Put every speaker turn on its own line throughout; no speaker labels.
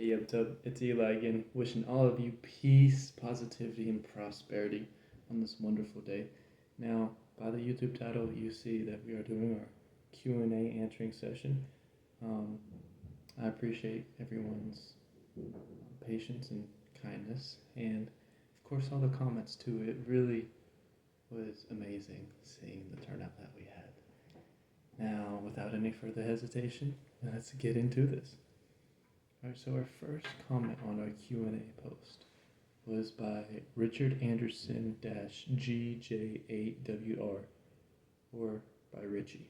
Hey, up top, it's Eli again, wishing all of you peace, positivity, and prosperity on this wonderful day. Now, by the YouTube title, you see that we are doing our Q&A answering session. Um, I appreciate everyone's patience and kindness, and of course all the comments too. It really was amazing seeing the turnout that we had. Now, without any further hesitation, let's get into this. Alright, so our first comment on our Q&A post was by Richard Anderson GJ8WR, or by Richie.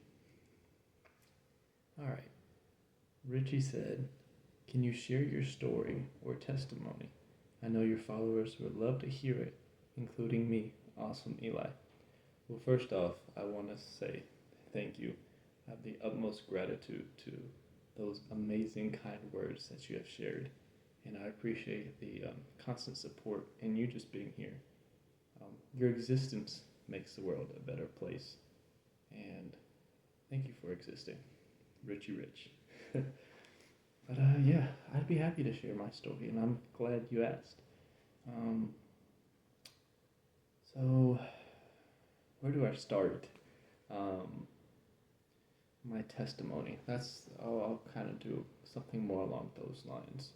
Alright, Richie said, "Can you share your story or testimony? I know your followers would love to hear it, including me. Awesome, Eli." Well, first off, I want to say thank you. I have the utmost gratitude to those amazing kind words that you have shared, and I appreciate the constant support and you just being here. Your existence makes the world a better place, and thank you for existing, Richie Rich. But yeah, I'd be happy to share my story, and I'm glad you asked. Um, so, where do I start? Um, my testimony. I'll kind of do something more along those lines.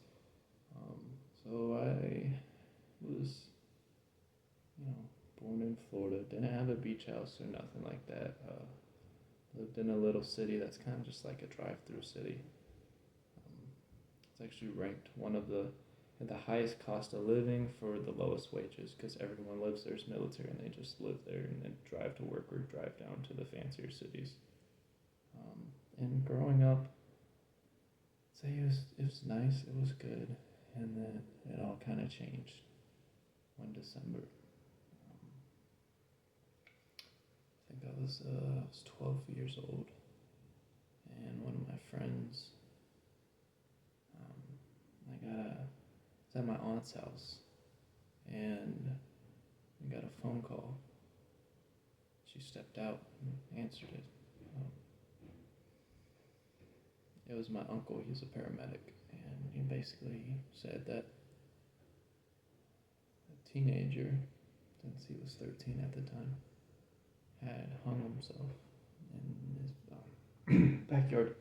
Um, so I was, born in Florida. Didn't have a beach house or nothing like that. Lived in a little city that's kind of just like a drive-through city. It's actually ranked one of the at the highest cost of living for the lowest wages because everyone lives there as military and they just live there and then drive to work or drive down to the fancier cities. And growing up, say it was nice, it was good, and then it all kind of changed one December. I think I was 12 years old, and one of my friends, it's at my aunt's house, and we got a phone call. She stepped out and answered it. It was my uncle. He's a paramedic, and he basically said that a teenager, since he was 13 at the time, had hung himself in his backyard.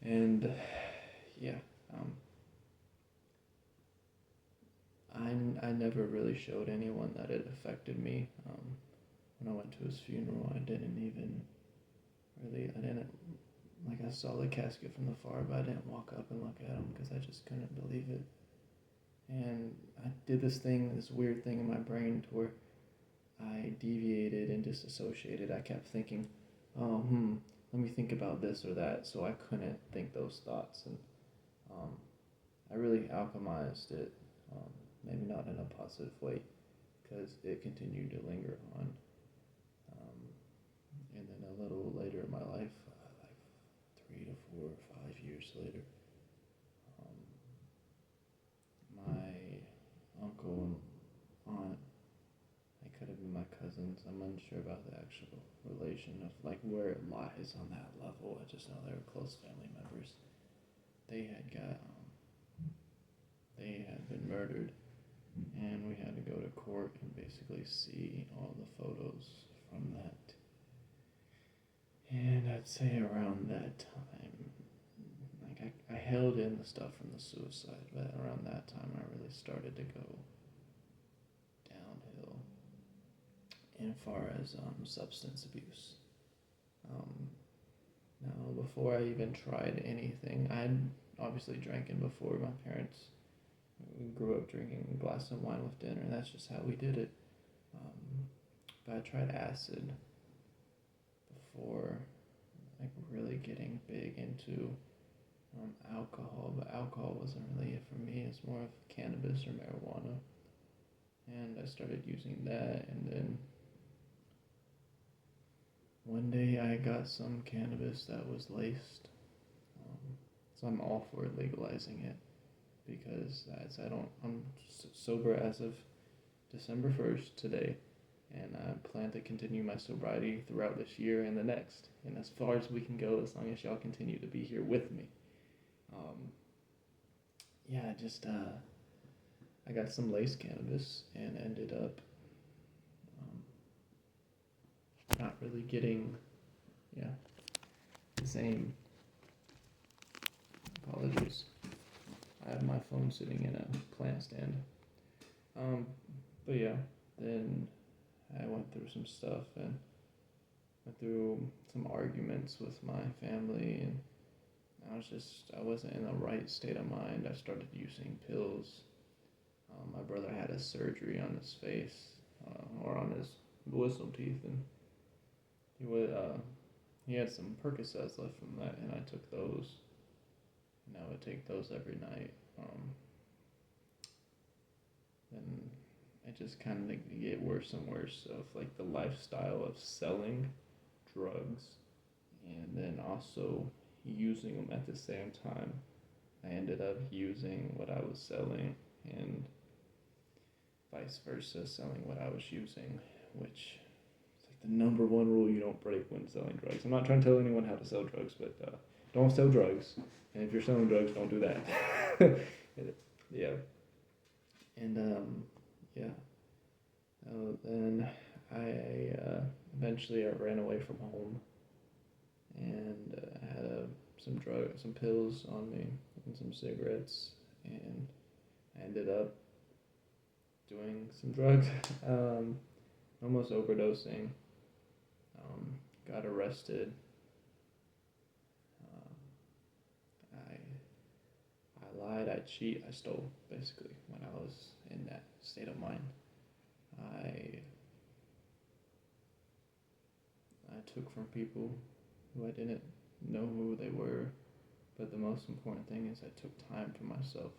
And yeah, I never really showed anyone that it affected me. When I went to his funeral, I didn't like, I saw the casket from afar, but I didn't walk up and look at him because I just couldn't believe it. And I did this weird thing in my brain to where I deviated and disassociated. I kept thinking, oh, let me think about this or that, so I couldn't think those thoughts. And I really alchemized it, maybe not in a positive way, because it continued to linger on. And then a little later in my life, like 3 to 4 or 5 years later, my uncle and aunt, they could have been my cousins. I'm unsure about the actual relation of like where it lies on that level. I just know they were close family members. They had been murdered, and we had to go to court and basically see all the photos from that. And I'd say around that time, like I held in the stuff from the suicide, but around that time I really started to go downhill as far as substance abuse. Now, before I even tried anything, I'd obviously drinking before. My parents, we grew up drinking a glass of wine with dinner, and that's just how we did it. But I tried acid before, like, really getting big into alcohol, but alcohol wasn't really it for me. It's more of cannabis or marijuana, and I started using that, and then one day I got some cannabis that was laced, so I'm all for legalizing it because I'm sober as of December 1st today, and I plan to continue my sobriety throughout this year and the next, and as far as we can go, as long as y'all continue to be here with me. yeah, I got some lace cannabis and ended up um, not really getting, yeah, the same. Apologies. I have my phone sitting in a plant stand. Um, but yeah, then I went through some stuff and went through some arguments with my family, and I wasn't in the right state of mind. I started using pills. My brother had a surgery on his face, or on his wisdom teeth, and he would, he had some Percocets left from that, and I took those, and I would take those every night. And it just kind of like get worse and worse of like the lifestyle of selling drugs and then also using them at the same time. I ended up using what I was selling and vice versa, selling what I was using, which is like the number one rule you don't break when selling drugs. I'm not trying to tell anyone how to sell drugs, but don't sell drugs. And if you're selling drugs, don't do that. Yeah. And yeah. Then eventually I ran away from home and had some pills on me and some cigarettes, and I ended up doing some drugs, almost overdosing. Got arrested. I lied, I cheat, I stole basically when I was in that state of mind. I I took from people who I didn't know who they were, but the most important thing is I took time for myself,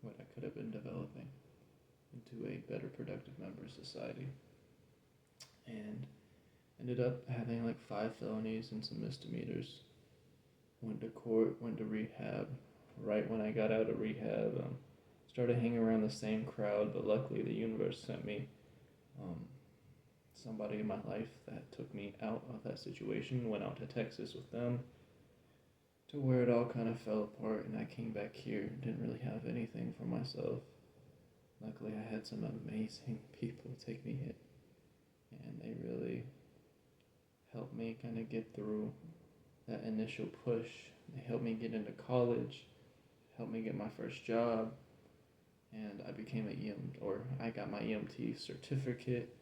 what I could have been developing into a better productive member of society, and ended up having like 5 felonies and some misdemeanors. Went to court, went to rehab. Right when I got out of rehab, started hanging around the same crowd, but luckily the universe sent me um, somebody in my life that took me out of that situation. Went out to Texas with them, to where it all kind of fell apart, and I came back here. Didn't really have anything for myself. Luckily, I had some amazing people take me in, and they really helped me kind of get through that initial push. They helped me get into college, helped me get my first job, and I became I got my EMT certificate.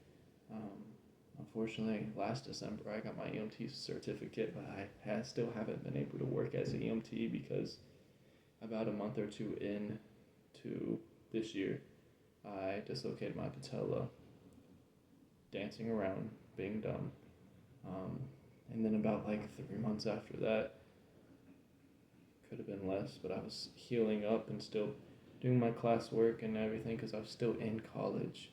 Unfortunately, last December I got my EMT certificate, but I still haven't been able to work as an EMT because about a month or two into this year, I dislocated my patella dancing around, being dumb. And then about like 3 months after that, could have been less, but I was healing up and still doing my classwork and everything because I was still in college,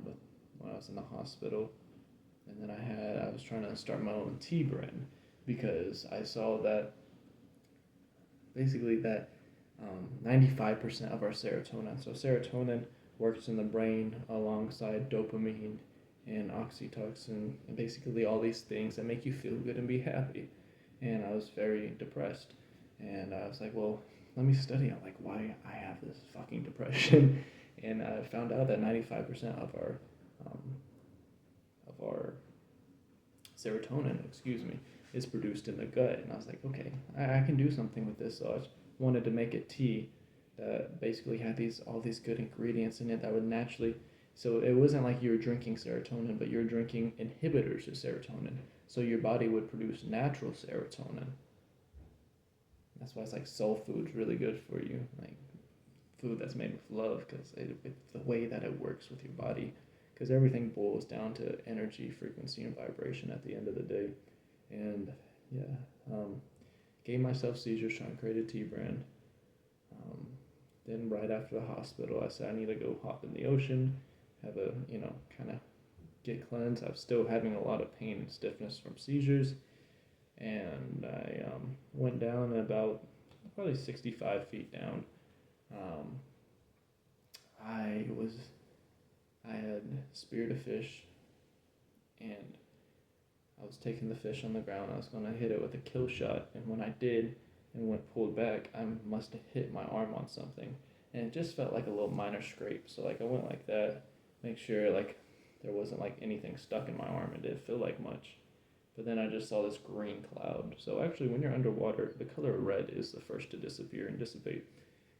but when I was in the hospital. And then I was trying to start my own tea brand because I saw that basically that 95% of our serotonin. So serotonin works in the brain alongside dopamine and oxytocin and basically all these things that make you feel good and be happy. And I was very depressed, and I was like, well, let me study on like why I have this fucking depression. And I found out that 95% um, of our serotonin, is produced in the gut. And I was like, okay, I can do something with this. So I just wanted to make a tea that basically had all these good ingredients in it that would naturally. So it wasn't like you were drinking serotonin, but you were drinking inhibitors of serotonin. So your body would produce natural serotonin. That's why it's like soul food's really good for you, like food that's made with love, because the way that it works with your body, because everything boils down to energy, frequency, and vibration at the end of the day. And yeah, gave myself seizures trying to create a tea brand. Then right after the hospital, I said I need to go hop in the ocean, have a kind of get cleansed. I was still having a lot of pain and stiffness from seizures, and I went down about probably 65 feet down. Um, I was I had speared a fish, and I was taking the fish on the ground. I was going to hit it with a kill shot, and when I did, and when it pulled back, I must have hit my arm on something, and it just felt like a little minor scrape. So like I went like that, make sure like there wasn't like anything stuck in my arm. It didn't feel like much. But then I just saw this green cloud. So actually, when you're underwater, the color red is the first to disappear and dissipate.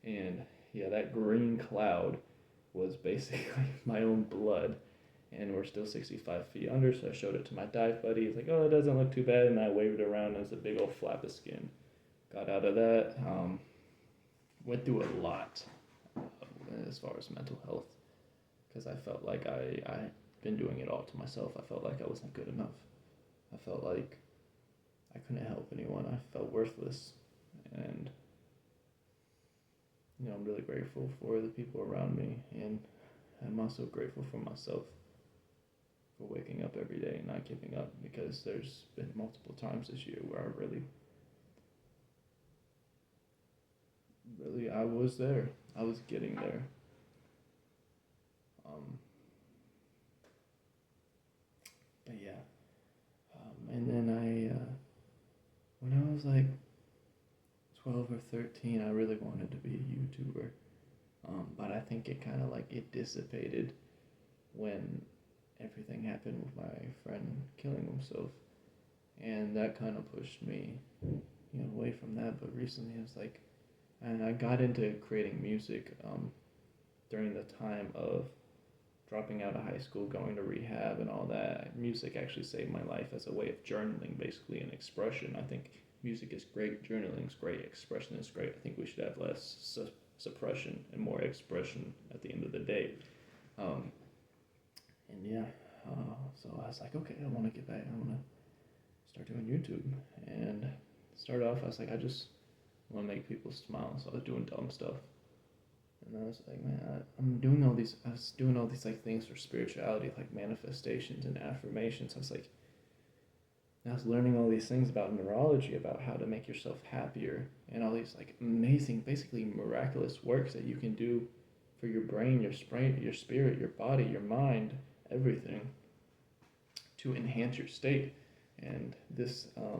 And yeah, that green cloud was basically my own blood. And we're still 65 feet under, so I showed it to my dive buddy. He's like, "Oh, it doesn't look too bad." And I waved it around as a big old flap of skin. Got out of that. Went through a lot as far as mental health because I felt like I been doing it all to myself. I felt like I wasn't good enough. I felt like I couldn't help anyone. I felt worthless. And, I'm really grateful for the people around me. And I'm also grateful for myself for waking up every day and not giving up because there's been multiple times this year where I really, I was there. I was getting there. But yeah. And then when I was like 12 or 13, I really wanted to be a YouTuber. But I think it kind of like it dissipated when everything happened with my friend killing himself. And that kind of pushed me, away from that. But recently I was like, and I got into creating music during the time of dropping out of high school, going to rehab and all that. Music actually saved my life as a way of journaling, basically, and expression. I think music is great, journaling is great, expression is great. I think we should have less suppression and more expression at the end of the day. And yeah, so I was like, okay, I want to get back. I want to start doing YouTube. And start off, I was like, I just want to make people smile. So I was doing dumb stuff. And I was like, man, I was doing all these like things for spirituality, like manifestations and affirmations. I was learning all these things about neurology, about how to make yourself happier, and all these like amazing, basically miraculous works that you can do for your brain, your spirit, your body, your mind, everything to enhance your state. And this, I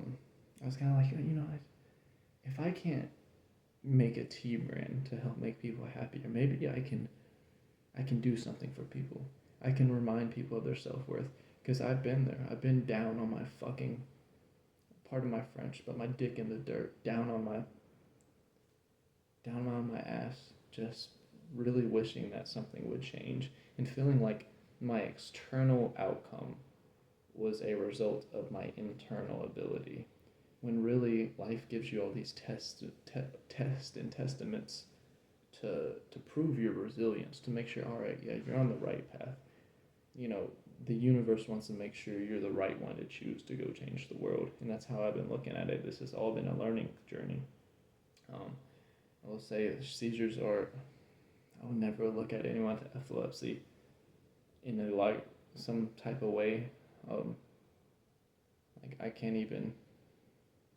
was kind of like, if I can't make a tea brand to help make people happier, maybe I can do something for people. I can remind people of their self-worth because I've been there. I've been down on my fucking, pardon my French, but my dick in the dirt, down on my ass, just really wishing that something would change and feeling like my external outcome was a result of my internal ability, when really life gives you all these tests and testaments to prove your resilience, to make sure, all right, yeah, you're on the right path. The universe wants to make sure you're the right one to choose to go change the world, and that's how I've been looking at it. This has all been a learning journey. I will say seizures are, I would never look at anyone with epilepsy in a like some type of way. Like I can't even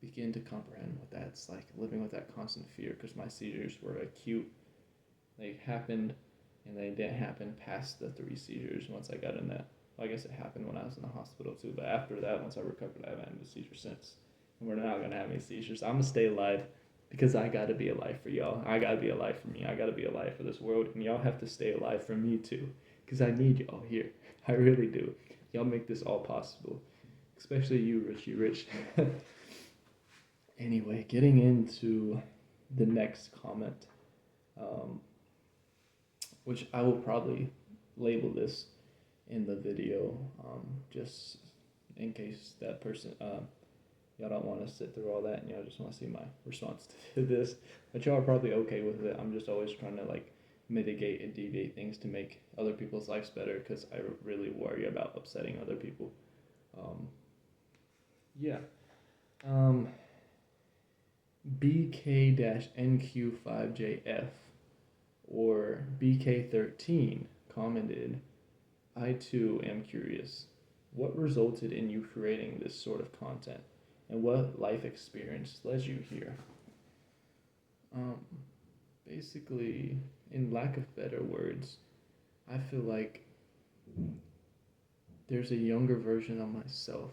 begin to comprehend what that's like, living with that constant fear, because my seizures were acute. They happened, and they didn't happen past the 3 seizures once I got in that. Well, I guess it happened when I was in the hospital too, but after that, once I recovered, I haven't had a seizure since. And we're not gonna have any seizures. I'm gonna stay alive because I gotta be alive for y'all. I gotta be alive for me. I gotta be alive for this world, and y'all have to stay alive for me too, because I need y'all here. I really do. Y'all make this all possible, especially you, Richie Rich. Anyway, getting into the next comment, which I will probably label this in the video, just in case that person, y'all don't want to sit through all that and y'all just want to see my response to this, but y'all are probably okay with it. I'm just always trying to like mitigate and deviate things to make other people's lives better, because I really worry about upsetting other people. Yeah. BK-NQ5JF or BK13 commented, I too am curious. What resulted in you creating this sort of content, and what life experience led you here? Basically, in lack of better words, I feel like there's a younger version of myself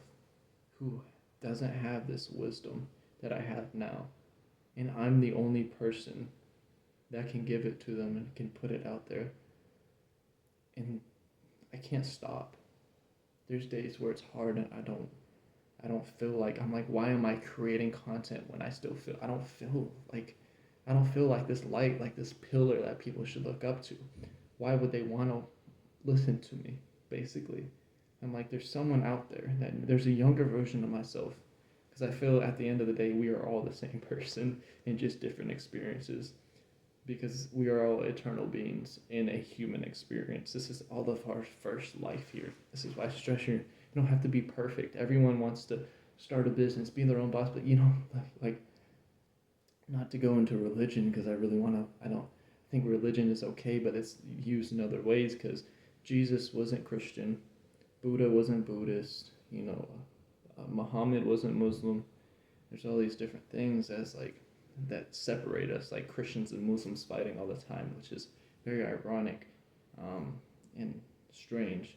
who doesn't have this wisdom that I have now. and I'm the only person that can give it to them and can put it out there. And I can't stop. There's days where it's hard and I don't feel like, I'm like, why am I creating content when I don't feel like this light, like this pillar that people should look up to. Why would they want to listen to me, basically? I'm like, there's someone out there, that there's a younger version of myself, because I feel at the end of the day we are all the same person in just different experiences, because we are all eternal beings in a human experience. This is all of our first life here. This is why I stress you don't have to be perfect. Everyone wants to start a business, be their own boss, but like, not to go into religion, because I really want to, I don't think religion is okay, but it's used in other ways, because Jesus wasn't Christian, Buddha wasn't Buddhist, Muhammad wasn't Muslim. There's all these different things as like that separate us, like Christians and Muslims fighting all the time, which is very ironic and strange.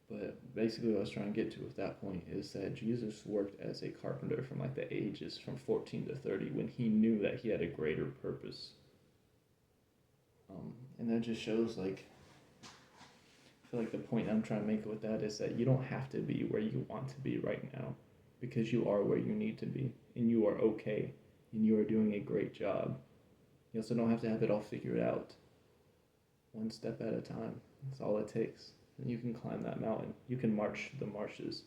But basically, what I was trying to get to with that point is that Jesus worked as a carpenter from like the ages from 14 to 30 when he knew that he had a greater purpose. And that just shows, like, I feel like the point I'm trying to make with that is that you don't have to be where you want to be right now, because you are where you need to be and you are okay and you are doing a great job. You also don't have to have it all figured out. One step at a time. That's all it takes. And you can climb that mountain. You can march the marshes.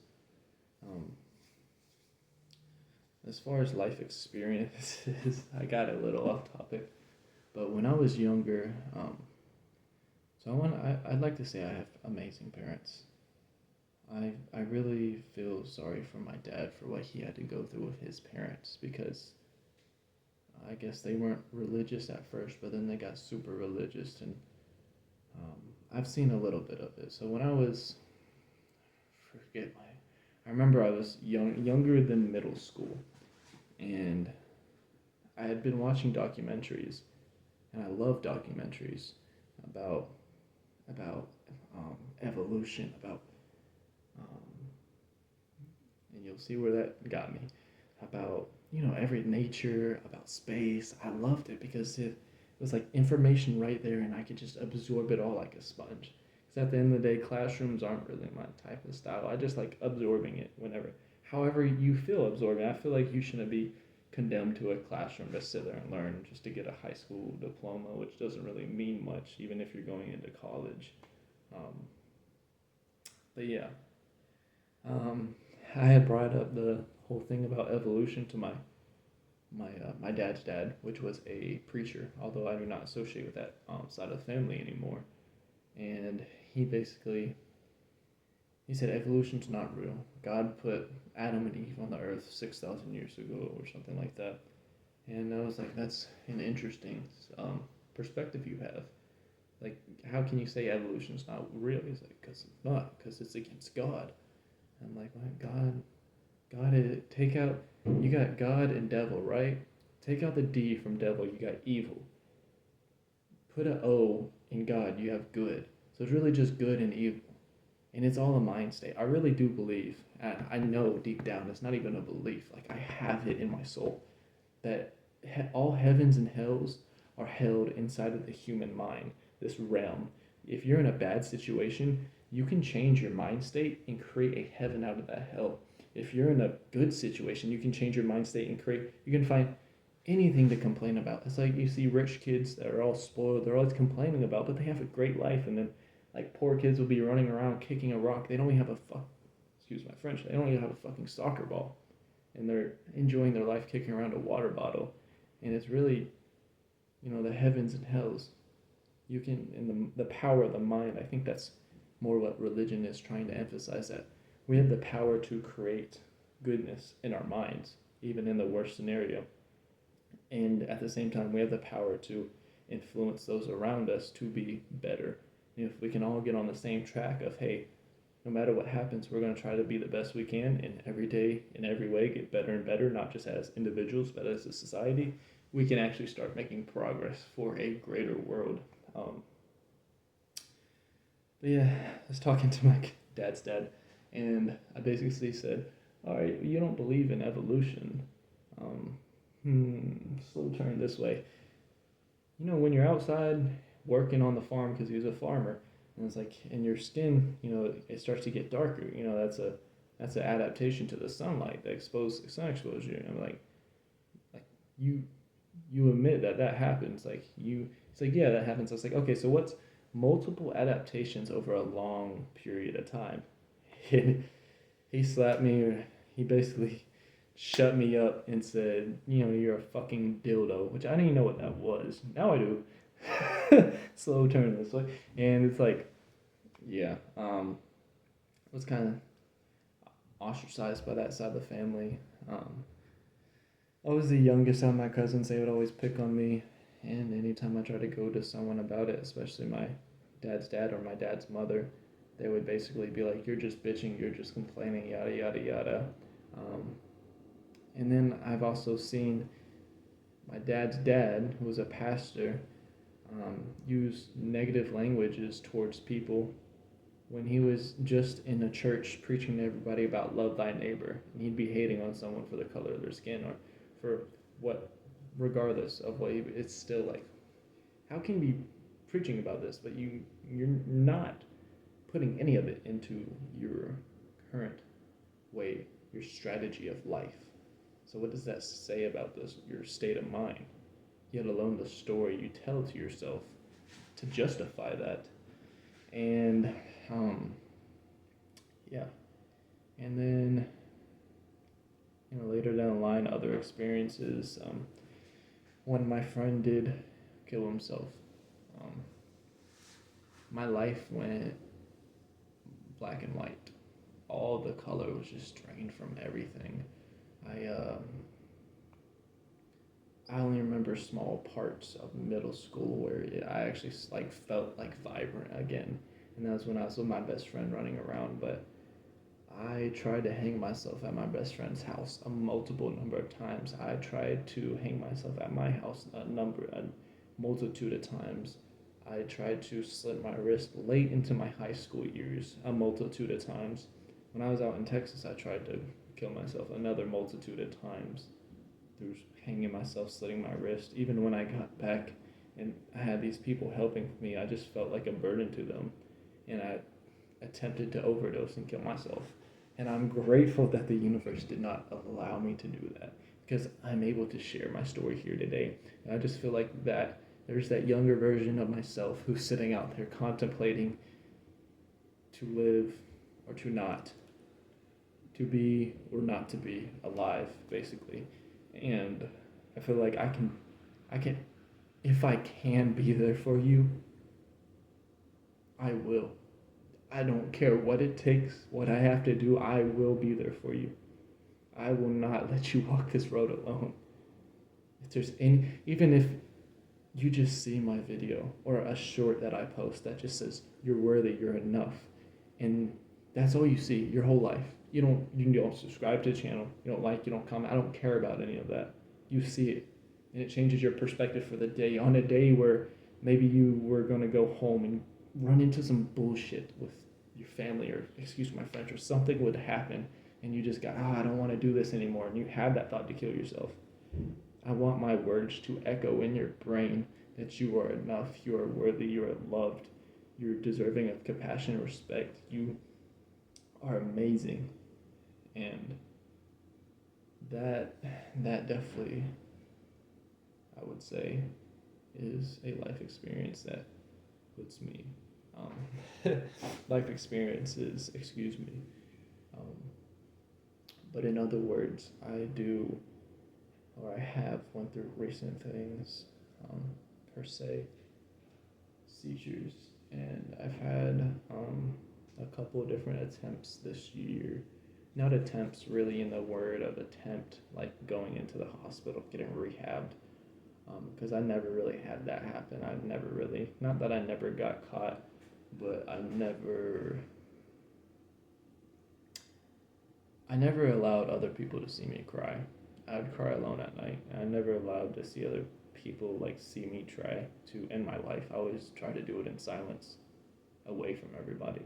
Um, as far as life experiences, I got a little off topic. But when I was younger, I'd like to say I have amazing parents. I really feel sorry for my dad for what he had to go through with his parents, because I guess they weren't religious at first, but then they got super religious, and I've seen a little bit of it. So when I was, I remember I was younger than middle school, and I had been watching documentaries, and I love documentaries about evolution, um, and you'll see where that got me, about every nature, about space. I loved it because it was like information right there, and I could just absorb it all like a sponge. Because at the end of the day, classrooms aren't really my type of style. I just like absorbing it however you feel absorbing. I feel like you shouldn't be condemned to a classroom to sit there and learn just to get a high school diploma, which doesn't really mean much, even if you're going into college. Um, but yeah, I had brought up the whole thing about evolution to my dad's dad, which was a preacher, although I do not associate with that side of the family anymore. And he said evolution's not real. God put Adam and Eve on the earth 6,000 years ago or something like that. And I was like, that's an interesting perspective you have. Like, how can you say evolution's not real? He's like, because it's not, because it's against God. I'm like, well, take out, you got God and devil, right? Take out the D from devil, you got evil. Put an O in God, you have good. So it's really just good and evil. And it's all a mind state. I really do believe, and I know deep down, it's not even a belief, like I have it in my soul, that all heavens and hells are held inside of the human mind, this realm. If you're in a bad situation, you can change your mind state and create a heaven out of that hell. If you're in a good situation, you can change your mind state and you can find anything to complain about. It's like you see rich kids that are all spoiled, they're always complaining about, but they have a great life, and then like poor kids will be running around kicking a rock. They don't even have excuse my French, they don't even have a fucking soccer ball. And they're enjoying their life kicking around a water bottle. And it's really, the heavens and hells. You can, in the power of the mind, I think that's more what religion is trying to emphasize, that we have the power to create goodness in our minds, even in the worst scenario. And at the same time, we have the power to influence those around us to be better. If we can all get on the same track of, hey, no matter what happens, we're going to try to be the best we can, and every day, in every way, get better and better, not just as individuals, but as a society, we can actually start making progress for a greater world. But yeah, I was talking to my dad's dad, and I basically said, all right, you don't believe in evolution. slow turn this way. When you're outside working on the farm, because he was a farmer, and it's like, and your skin, it starts to get darker. That's an adaptation to the sunlight, the exposed sun exposure. And I'm like you admit that happens. It's like, yeah, that happens. I was like, okay, so what's multiple adaptations over a long period of time? He slapped me. Or he basically shut me up and said, you're a fucking dildo, which I didn't even know what that was. Now I do. Slow turn this way. And it's like, yeah, I was kind of ostracized by that side of the family. I was the youngest out of my cousins. They would always pick on me. And anytime I tried to go to someone about it, especially my dad's dad or my dad's mother, they would basically be like, you're just bitching, you're just complaining, yada, yada, yada. And then I've also seen my dad's dad, who was a pastor, use negative languages towards people when he was just in a church preaching to everybody about love thy neighbor. And he'd be hating on someone for the color of their skin or for what, regardless of what it's still like, how can you be preaching about this, but you're not putting any of it into your current way, your strategy of life. So what does that say about your state of mind, yet alone the story you tell to yourself to justify that? And yeah, and then later down the line, other experiences. When my friend did kill himself, my life went black and white. All the color was just drained from everything. I only remember small parts of middle school where I actually felt like vibrant again, and that was when I was with my best friend running around. But I tried to hang myself at my best friend's house a multiple number of times. I tried to hang myself at my house a multitude of times. I tried to slit my wrist late into my high school years a multitude of times. When I was out in Texas, I tried to kill myself another multitude of times through hanging myself, slitting my wrist. Even when I got back and I had these people helping me, I just felt like a burden to them. And I attempted to overdose and kill myself. And I'm grateful that the universe did not allow me to do that, because I'm able to share my story here today. And I just feel like that there's that younger version of myself who's sitting out there contemplating to live or to not, to be or not to be alive, basically. And I feel like I can, if I can be there for you, I will. I don't care what it takes, what I have to do, I will be there for you. I will not let you walk this road alone. If there's even if you just see my video or a short that I post that just says, you're worthy, you're enough, and that's all you see your whole life. You don't subscribe to the channel, you don't like, you don't comment, I don't care about any of that. You see it, and it changes your perspective for the day. On a day where maybe you were going to go home and run into some bullshit with your family, or excuse my French, or something would happen, and you just got, I don't want to do this anymore, and you had that thought to kill yourself. I want my words to echo in your brain that you are enough, you are worthy, you are loved, you're deserving of compassion and respect, you are amazing. And that definitely, I would say, is a life experience that puts me, life experiences, excuse me. But in other words, I have went through recent things, per se, seizures, and I've had a couple of different attempts this year. Not attempts really in the word of attempt, like going into the hospital, getting rehabbed, because I never really had that happen. I've never really, not that I never got caught, but I never allowed other people to see me cry. I would cry alone at night. I never allowed to see other people see me try to end my life. I always try to do it in silence, away from everybody,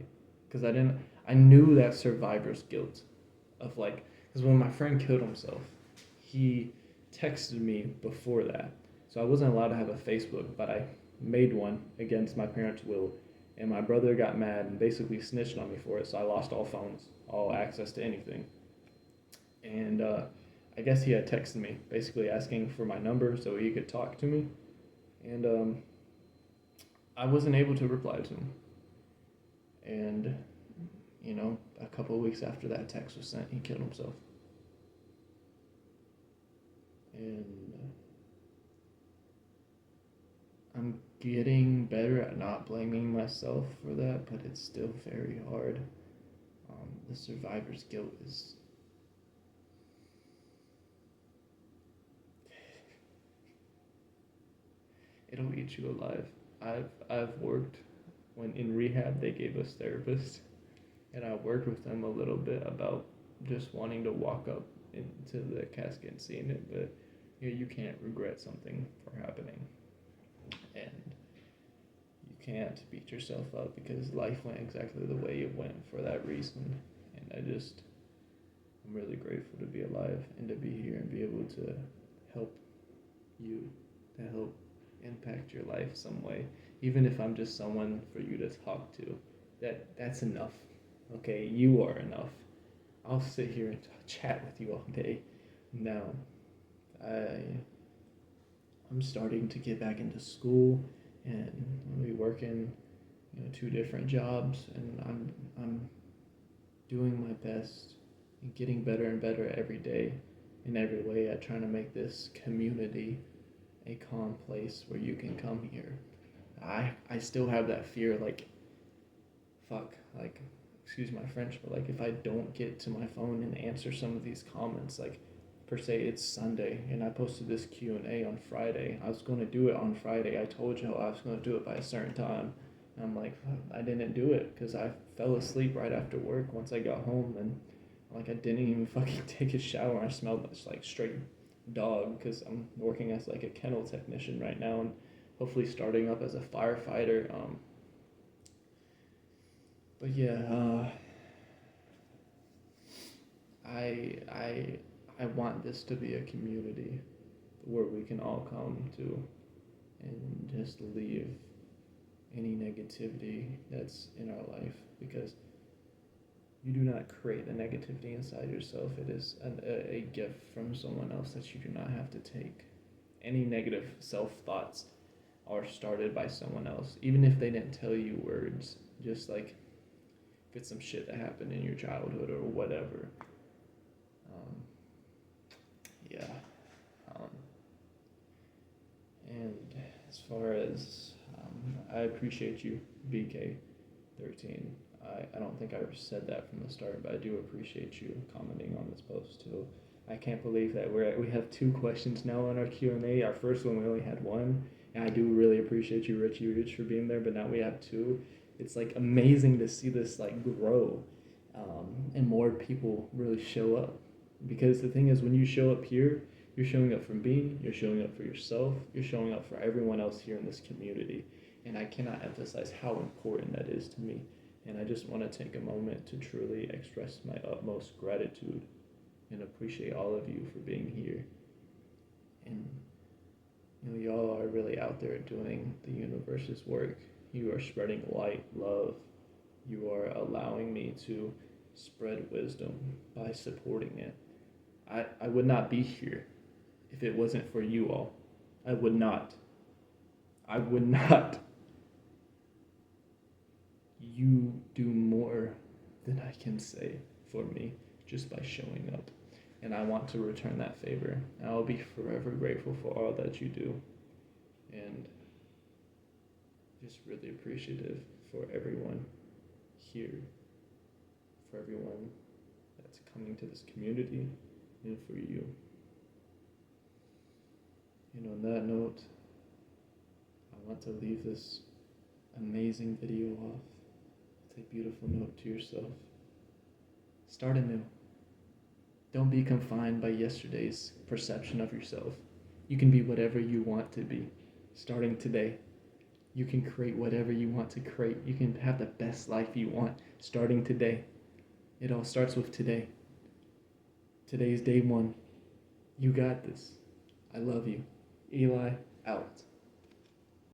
because I knew that survivor's guilt of because when my friend killed himself, he texted me before that. So I wasn't allowed to have a Facebook, but I made one against my parents' will. And my brother got mad and basically snitched on me for it. So I lost all phones, all access to anything. And I guess he had texted me, basically asking for my number so he could talk to me. And I wasn't able to reply to him. And, a couple of weeks after that text was sent, he killed himself. And I'm getting better at not blaming myself for that, but it's still very hard. The survivor's guilt is it'll eat you alive. I've worked when in rehab they gave us therapists, and I worked with them a little bit about just wanting to walk up into the casket and seeing it, but you can't regret something for happening, and you can't beat yourself up because life went exactly the way it went for that reason. And I'm really grateful to be alive and to be here and be able to help you, to help impact your life some way, even if I'm just someone for you to talk to. That's enough. Okay, you are enough. I'll sit here and chat with you all day. Now, I'm starting to get back into school, and I'll be working, 2 different jobs, and I'm doing my best and getting better and better every day in every way at trying to make this community a calm place where you can come here. I still have that fear, excuse my French, but if I don't get to my phone and answer some of these comments, per se, it's Sunday, and I posted this Q&A on Friday. I was going to do it on Friday. I told you I was going to do it by a certain time. And I'm like, I didn't do it because I fell asleep right after work once I got home, and I didn't even fucking take a shower. I smelled like straight dog because I'm working as a kennel technician right now, and hopefully starting up as a firefighter. But yeah, I want this to be a community where we can all come to and just leave any negativity that's in our life, because you do not create the negativity inside yourself. It is a gift from someone else that you do not have to take. Any negative self-thoughts are started by someone else, even if they didn't tell you words, just if it's some shit that happened in your childhood or whatever. Yeah. And as far as, I appreciate you, BK13. I don't think I ever said that from the start, but I do appreciate you commenting on this post too. I can't believe that we have 2 questions now on our Q&A. Our first one, we only had 1, and I do really appreciate you, Richie Rich, for being there, but now we have 2. It's amazing to see this grow, and more people really show up. Because the thing is, when you show up here, you're showing up for me, you're showing up for yourself, you're showing up for everyone else here in this community. And I cannot emphasize how important that is to me. And I just want to take a moment to truly express my utmost gratitude and appreciate all of you for being here. And y'all are really out there doing the universe's work. You are spreading light, love. You are allowing me to spread wisdom by supporting it. I would not be here if it wasn't for you all. I would not. You do more than I can say for me just by showing up. And I want to return that favor. And I'll be forever grateful for all that you do. And just really appreciative for everyone here, for everyone that's coming to this community, and for you. And on that note, I want to leave this amazing video off with a beautiful note to yourself. Start anew. Don't be confined by yesterday's perception of yourself. You can be whatever you want to be, starting today. You can create whatever you want to create. You can have the best life you want, starting today. It all starts with today. Today's day 1. You got this. I love you. Eli, out.